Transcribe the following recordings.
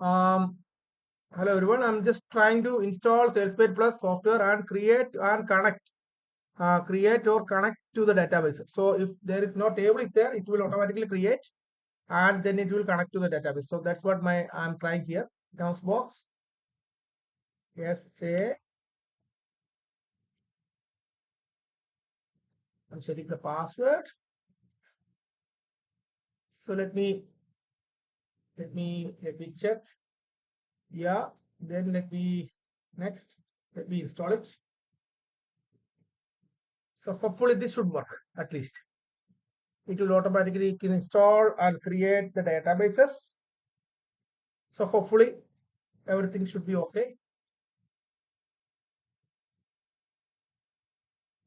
Hello everyone. I'm just trying to install SalesPage Plus software and create and create or connect to the database. So if there is no table is there, it will automatically create and then it will connect to the database. So that's what I'm trying here. Mouse box. Yes, say I'm setting the password. So let me check. Yeah. Then next. Let me install it. So hopefully this should work at least. It will automatically install and create the databases. So hopefully everything should be okay.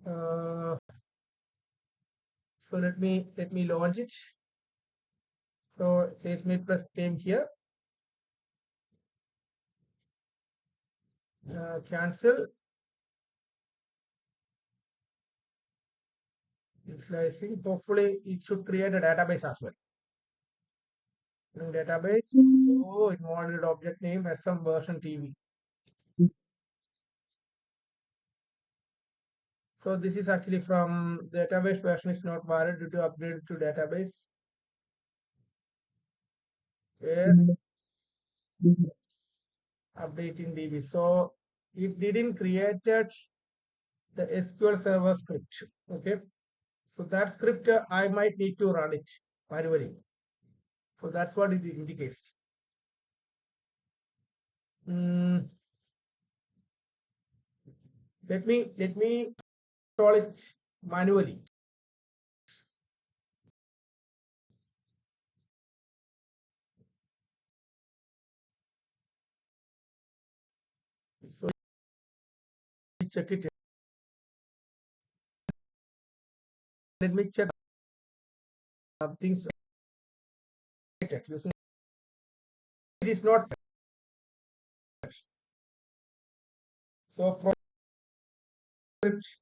Uh, so let me launch it. So SalesMate Plus came here. Cancel. Initializing. Hopefully it should create a database as well. Database. Oh, involved object name SM version TV. So this is actually from database version is not valid due to upgrade to database. Yes, updating DB. So it didn't created the SQL Server script. Okay, so that script I might need to run it manually. So that's what it indicates. Mm, let me install it manually. So check it. Let me check things using it is not so from script.